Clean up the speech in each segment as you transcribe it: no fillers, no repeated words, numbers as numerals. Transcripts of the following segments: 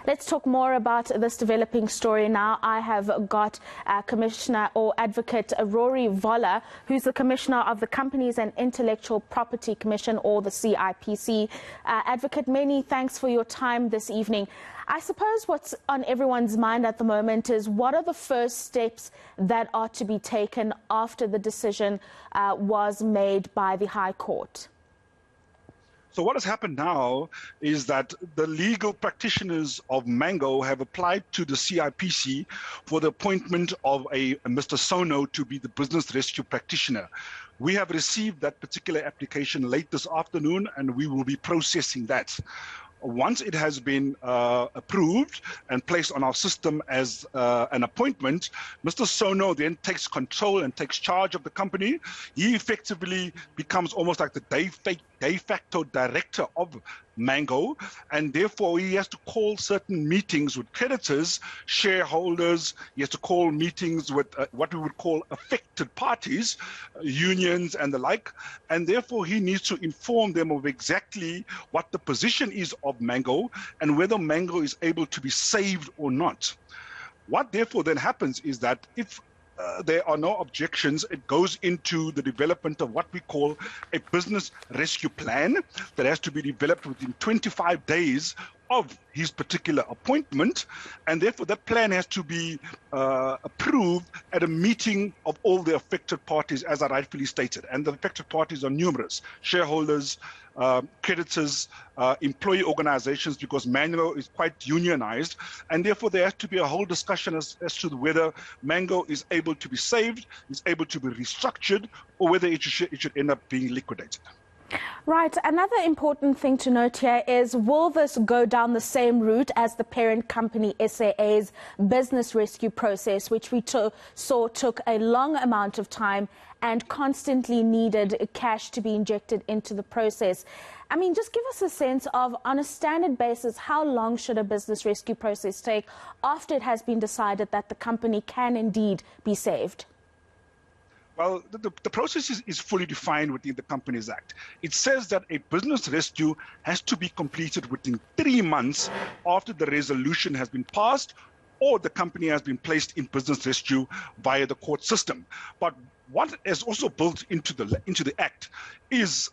Let's talk more about this developing story now. I have got Commissioner or Advocate Rory Voller, who's the Commissioner of the Companies and Intellectual Property Commission, or the CIPC. Advocate, many thanks for your time this evening. I suppose what's on everyone's mind at the moment is what are the first steps that are to be taken after the decision was made by the High Court? So what has happened now is that the legal practitioners of Mango have applied to the CIPC for the appointment of a Mr. Sono to be the business rescue practitioner. We have received that particular application late this afternoon, and we will be processing that. Once it has been approved and placed on our system as an appointment, Mr. Sono then takes control and takes charge of the company. He effectively becomes almost like the de facto director of Mango, and therefore he has to call certain meetings with creditors, shareholders. He has to call meetings with what we would call affected parties, unions and the like, and therefore he needs to inform them of exactly what the position is of Mango and whether Mango is able to be saved or not. What therefore then happens is that if there are no objections, it goes into the development of what we call a business rescue plan that has to be developed within 25 days of his particular appointment, and therefore that plan has to be approved at a meeting of all the affected parties, as I rightfully stated. And the affected parties are numerous: shareholders, creditors, employee organizations, because Mango is quite unionized, and therefore there has to be a whole discussion as to whether Mango is able to be saved, is able to be restructured, or whether it should end up being liquidated. Right. Another important thing to note here is, will this go down the same route as the parent company SAA's business rescue process, which we saw took a long amount of time and constantly needed cash to be injected into the process? I mean, just give us a sense of, on a standard basis, how long should a business rescue process take after it has been decided that the company can indeed be saved? Well, the process is fully defined within the Companies Act. It says that a business rescue has to be completed within 3 months after the resolution has been passed or the company has been placed in business rescue via the court system. But what is also built into the Act is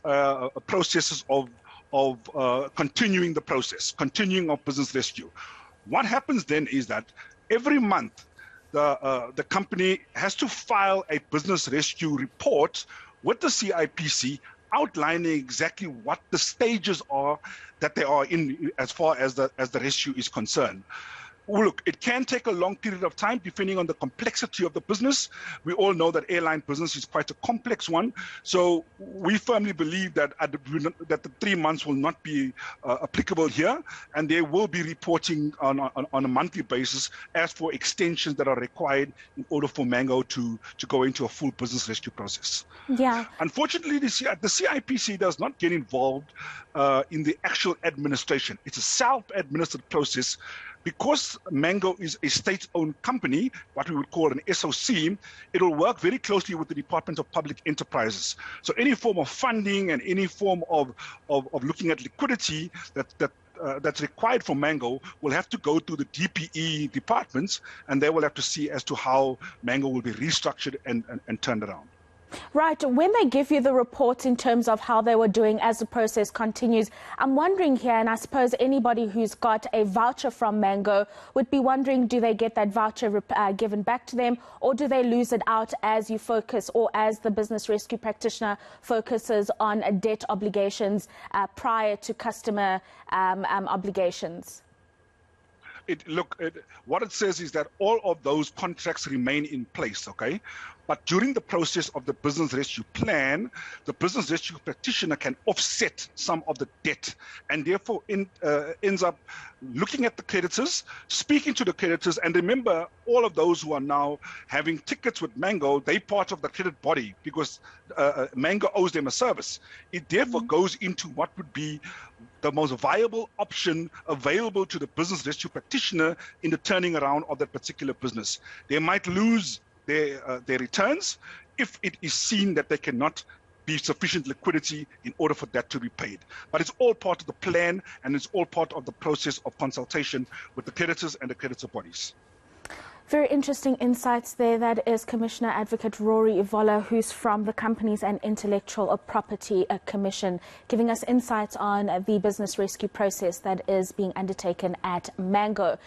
processes of continuing the process, continuing of business rescue. What happens then is that every month, the company has to file a business rescue report with the CIPC outlining exactly what the stages are that they are in as far as the rescue is concerned. Look, it can take a long period of time depending on the complexity of the business. We all know that airline business is quite a complex one. So we firmly believe that that the 3 months will not be applicable here, and they will be reporting on a monthly basis as for extensions that are required in order for Mango to go into a full business rescue process. Yeah. Unfortunately, the CIPC does not get involved in the actual administration. It's a self-administered process. Because Mango is a state-owned company, what we would call an SOC, it will work very closely with the Department of Public Enterprises. So any form of funding and any form of looking at liquidity that's required for Mango will have to go through the DPE departments, and they will have to see as to how Mango will be restructured and turned around. Right. When they give you the reports in terms of how they were doing as the process continues, I'm wondering here, and I suppose anybody who's got a voucher from Mango would be wondering, do they get that voucher given back to them, or do they lose it out as you focus, or as the business rescue practitioner focuses on debt obligations prior to customer obligations? What it says is that all of those contracts remain in place, okay? But during the process of the business rescue plan, the business rescue practitioner can offset some of the debt, and therefore ends up looking at the creditors, speaking to the creditors. And remember, all of those who are now having tickets with Mango, they're part of the credit body because Mango owes them a service. It therefore goes into what would be the most viable option available to the business rescue practitioner in the turning around of that particular business. They might lose their returns if it is seen that they cannot be sufficient liquidity in order for that to be paid. But it's all part of the plan, and it's all part of the process of consultation with the creditors and the creditor bodies. Very interesting insights there. That is Commissioner Advocate Rory Voller, who's from the Companies and Intellectual Property Commission, giving us insights on the business rescue process that is being undertaken at Mango.